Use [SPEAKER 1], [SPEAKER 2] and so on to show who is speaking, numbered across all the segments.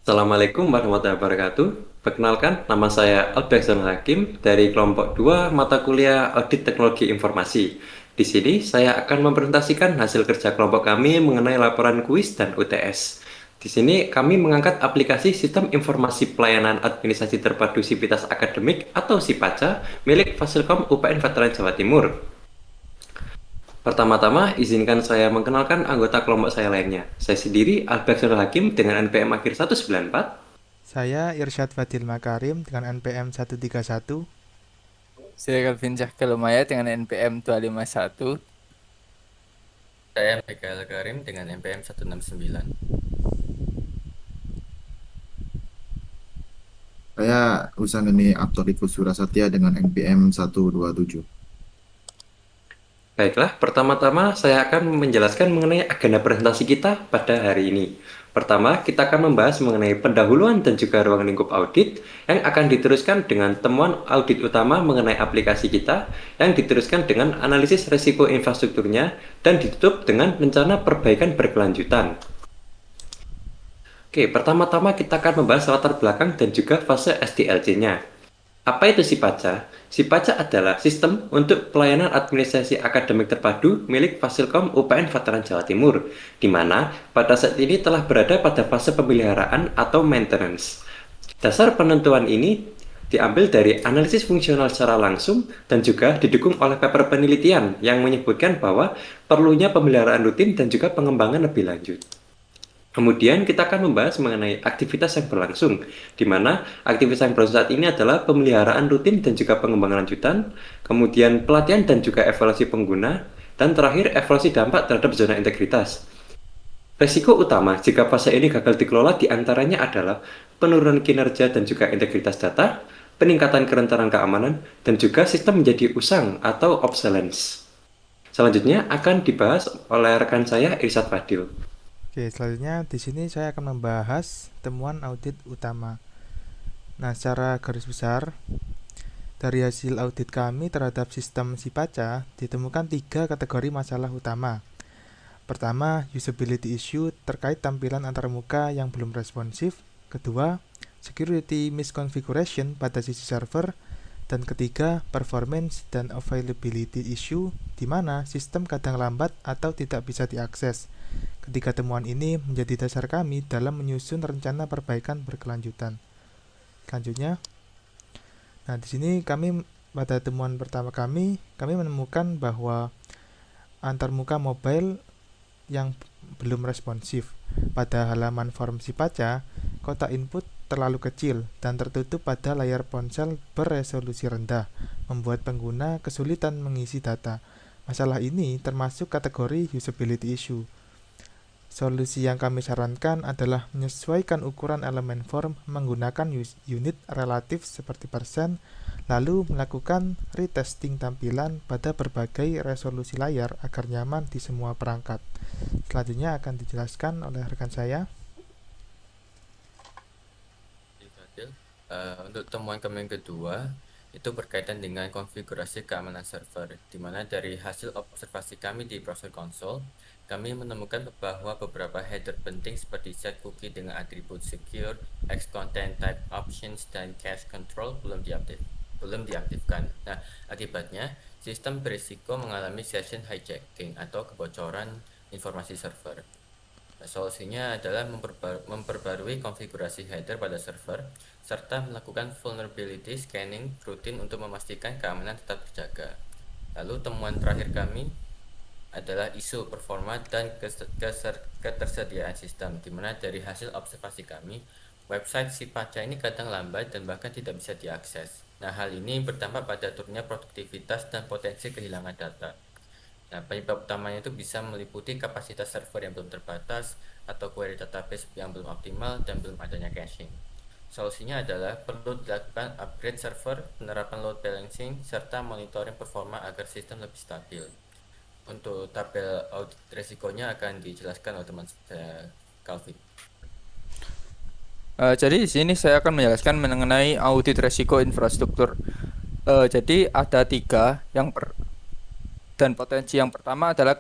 [SPEAKER 1] Assalamualaikum warahmatullahi wabarakatuh. Perkenalkan, nama saya Albert Hakim dari kelompok 2 mata kuliah Audit Teknologi Informasi. Di sini saya akan mempresentasikan hasil kerja kelompok kami mengenai laporan kuis dan UTS. Di sini kami mengangkat aplikasi Sistem Informasi Pelayanan Administrasi Terpadu Sivitas Akademik atau SIPACA milik Fasilkom UPN Veteran Jawa Timur. Pertama-tama, izinkan saya mengenalkan anggota kelompok saya lainnya. Saya sendiri, Albert Hakim dengan NPM akhir 194.
[SPEAKER 2] Saya Irsyad Fadil Makarim dengan NPM 131.
[SPEAKER 3] Saya Calvin Cahkelumaya dengan NPM 251.
[SPEAKER 4] Saya Michael Karim dengan NPM 169.
[SPEAKER 5] Saya Usaneni Abtorikus Surasatya dengan NPM 127.
[SPEAKER 1] Baiklah, pertama-tama saya akan menjelaskan mengenai agenda presentasi kita pada hari ini. Pertama, kita akan membahas mengenai pendahuluan dan juga ruang lingkup audit yang akan diteruskan dengan temuan audit utama mengenai aplikasi kita yang diteruskan dengan analisis risiko infrastrukturnya dan ditutup dengan rencana perbaikan berkelanjutan. Oke, pertama-tama kita akan membahas latar belakang dan juga fase SDLC-nya. Apa itu SIPACA? SIPACA adalah sistem untuk pelayanan administrasi akademik terpadu milik Fasilkom UPN Veteran Jawa Timur, di mana pada saat ini telah berada pada fase pemeliharaan atau maintenance. Dasar penentuan ini diambil dari analisis fungsional secara langsung dan juga didukung oleh paper penelitian yang menyebutkan bahwa perlunya pemeliharaan rutin dan juga pengembangan lebih lanjut. Kemudian kita akan membahas mengenai aktivitas yang berlangsung, di mana aktivitas yang berlangsung saat ini adalah pemeliharaan rutin dan juga pengembangan lanjutan, kemudian pelatihan dan juga evaluasi pengguna, dan terakhir evaluasi dampak terhadap zona integritas. Risiko utama jika fase ini gagal dikelola diantaranya adalah penurunan kinerja dan juga integritas data, peningkatan kerentanan keamanan, dan juga sistem menjadi usang atau obsolescence. Selanjutnya akan dibahas oleh rekan saya Irsad Fadil.
[SPEAKER 2] Oke, selanjutnya di sini saya akan membahas temuan audit utama. Nah, secara garis besar, dari hasil audit kami terhadap sistem SIPACA ditemukan 3 kategori masalah utama. Pertama, usability issue terkait tampilan antarmuka yang belum responsif. Kedua, security misconfiguration pada sisi server. Dan ketiga, performance dan availability issue di mana sistem kadang lambat atau tidak bisa diakses. Ketiga temuan ini menjadi dasar kami dalam menyusun rencana perbaikan berkelanjutan. Selanjutnya, nah di sini kami pada temuan pertama kami menemukan bahwa antarmuka mobile yang belum responsif. Pada halaman form SIPACA, kotak input terlalu kecil dan tertutup pada layar ponsel beresolusi rendah, membuat pengguna kesulitan mengisi data. Masalah ini termasuk kategori usability issue. Solusi yang kami sarankan adalah menyesuaikan ukuran elemen form menggunakan unit relatif seperti persen, lalu melakukan retesting tampilan pada berbagai resolusi layar agar nyaman di semua perangkat. Selanjutnya akan dijelaskan oleh rekan saya.
[SPEAKER 4] Untuk temuan kami yang kedua, itu berkaitan dengan konfigurasi keamanan server, di mana dari hasil observasi kami di browser console, kami menemukan bahwa beberapa header penting seperti set cookie dengan atribut secure, X-content type options, dan cache control belum diaktifkan. Nah, akibatnya sistem berisiko mengalami session hijacking atau kebocoran informasi server. Nah, solusinya adalah memperbarui konfigurasi header pada server serta melakukan vulnerability scanning rutin untuk memastikan keamanan tetap terjaga. Lalu temuan terakhir kami adalah isu performa dan ketersediaan sistem, di mana dari hasil observasi kami, website SIPACA ini kadang lambat dan bahkan tidak bisa diakses. Nah, hal ini berdampak pada turunnya produktivitas dan potensi kehilangan data. Nah, penyebab utamanya itu bisa meliputi kapasitas server yang belum terbatas atau query database yang belum optimal dan belum adanya caching. Solusinya adalah perlu dilakukan upgrade server, penerapan load balancing, serta monitoring performa agar sistem lebih stabil. Untuk tabel audit resikonya akan dijelaskan oleh teman saya, Calvin.
[SPEAKER 3] Jadi di sini saya akan menjelaskan mengenai audit resiko infrastruktur. Jadi ada 3 dan potensi yang pertama adalah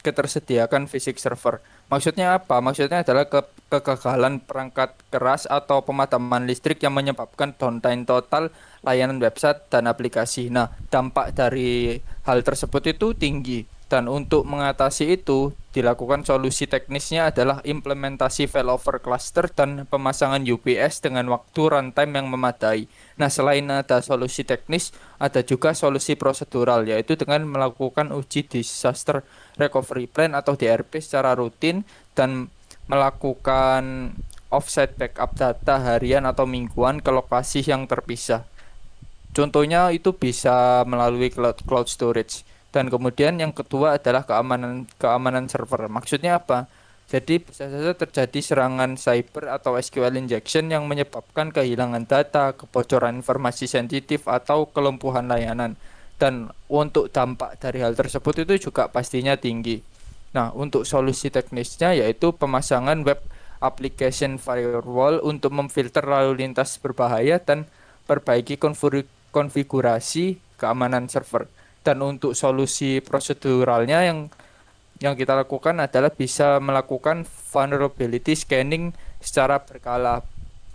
[SPEAKER 3] ketersediaan fisik server. Maksudnya apa? Maksudnya adalah kegagalan perangkat keras atau pemadaman listrik yang menyebabkan downtime total layanan website dan aplikasi. Nah, dampak dari hal tersebut itu tinggi. Dan untuk mengatasi itu, dilakukan solusi teknisnya adalah implementasi failover cluster dan pemasangan UPS dengan waktu runtime yang memadai. Nah, selain ada solusi teknis, ada juga solusi prosedural, yaitu dengan melakukan uji disaster recovery plan atau DRP secara rutin dan melakukan offsite backup data harian atau mingguan ke lokasi yang terpisah. Contohnya itu bisa melalui cloud storage. Dan kemudian yang kedua adalah keamanan keamanan server. Maksudnya apa? Jadi bisa saja terjadi serangan cyber atau SQL injection yang menyebabkan kehilangan data, kebocoran informasi sensitif atau kelumpuhan layanan. Dan untuk dampak dari hal tersebut itu juga pastinya tinggi. Nah, untuk solusi teknisnya yaitu pemasangan web application firewall untuk memfilter lalu lintas berbahaya dan perbaiki konfigurasi keamanan server. Dan untuk solusi proseduralnya yang kita lakukan adalah bisa melakukan vulnerability scanning secara berkala.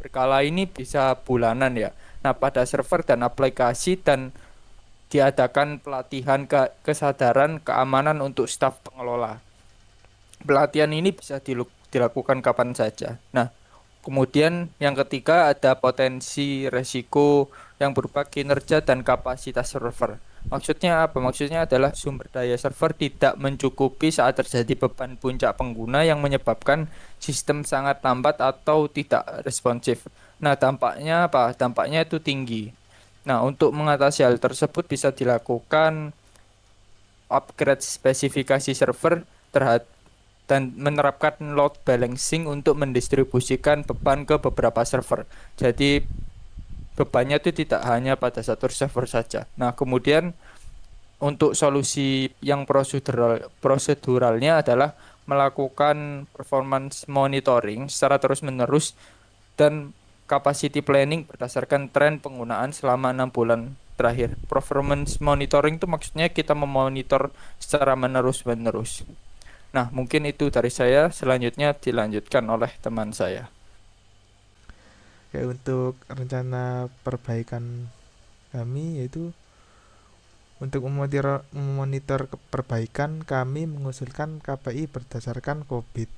[SPEAKER 3] Berkala ini bisa bulanan ya. Nah, pada server dan aplikasi dan diadakan pelatihan kesadaran keamanan untuk staf pengelola. Pelatihan ini bisa dilakukan kapan saja. Nah, kemudian yang ketiga ada potensi resiko yang berupa kinerja dan kapasitas server. Maksudnya apa? Maksudnya adalah sumber daya server tidak mencukupi saat terjadi beban puncak pengguna yang menyebabkan sistem sangat lambat atau tidak responsif. Nah, dampaknya apa? Dampaknya itu tinggi. Nah, untuk mengatasi hal tersebut bisa dilakukan upgrade spesifikasi server terhadap dan menerapkan load balancing untuk mendistribusikan beban ke beberapa server. Jadi bebannya itu tidak hanya pada satu server saja. Nah, kemudian untuk solusi yang proseduralnya adalah melakukan performance monitoring secara terus-menerus dan capacity planning berdasarkan tren penggunaan selama 6 bulan terakhir. Performance monitoring itu maksudnya kita memonitor secara menerus-menerus. Nah, mungkin itu dari saya. Selanjutnya dilanjutkan oleh teman saya.
[SPEAKER 2] Kayak untuk rencana perbaikan kami yaitu untuk memonitor perbaikan kami mengusulkan KPI berdasarkan COVID.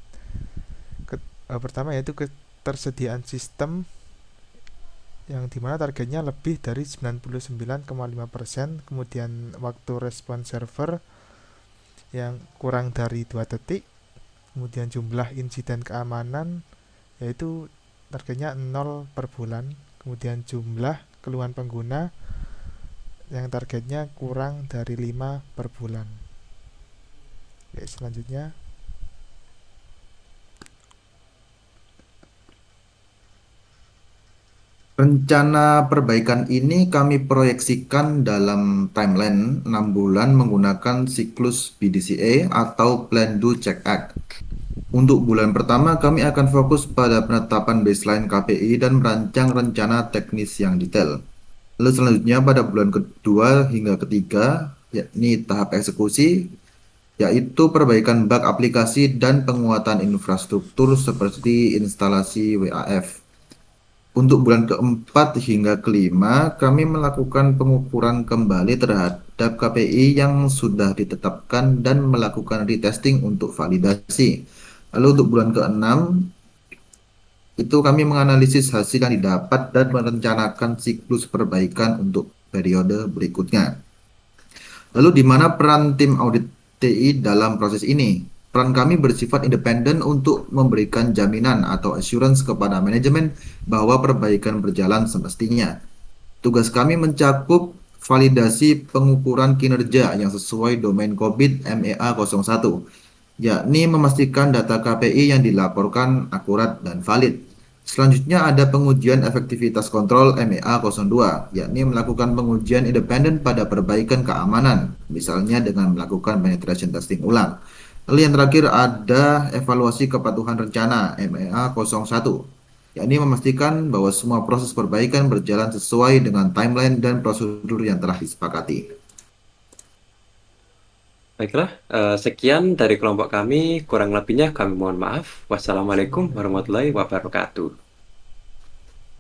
[SPEAKER 2] Pertama yaitu ketersediaan sistem yang dimana targetnya lebih dari 99,5%, kemudian waktu respon server yang kurang dari 2 detik, kemudian jumlah insiden keamanan yaitu targetnya 0 per bulan, kemudian jumlah keluhan pengguna yang targetnya kurang dari 5 per bulan. Oke, selanjutnya
[SPEAKER 5] Rencana perbaikan ini kami proyeksikan dalam timeline 6 bulan menggunakan siklus PDCA atau Plan Do Check Act. Untuk bulan pertama, kami akan fokus pada penetapan baseline KPI dan merancang rencana teknis yang detail. Lalu selanjutnya pada bulan kedua hingga ketiga, yakni tahap eksekusi, yaitu perbaikan bug aplikasi dan penguatan infrastruktur seperti instalasi WAF. Untuk bulan keempat hingga kelima, kami melakukan pengukuran kembali terhadap KPI yang sudah ditetapkan dan melakukan retesting untuk validasi. Lalu untuk bulan keenam, itu kami menganalisis hasil yang didapat dan merencanakan siklus perbaikan untuk periode berikutnya. Lalu di mana peran tim audit TI dalam proses ini? Peran kami bersifat independen untuk memberikan jaminan atau assurance kepada manajemen bahwa perbaikan berjalan semestinya. Tugas kami mencakup validasi pengukuran kinerja yang sesuai domain COVID MEA01, yakni memastikan data KPI yang dilaporkan akurat dan valid. Selanjutnya ada pengujian efektivitas kontrol MEA02, yakni melakukan pengujian independen pada perbaikan keamanan, misalnya dengan melakukan penetration testing ulang. Lalu yang terakhir ada evaluasi kepatuhan rencana MEA01, yakni memastikan bahwa semua proses perbaikan berjalan sesuai dengan timeline dan prosedur yang telah disepakati.
[SPEAKER 1] Baiklah, sekian dari kelompok kami. Kurang lebihnya kami mohon maaf. Wassalamualaikum warahmatullahi wabarakatuh.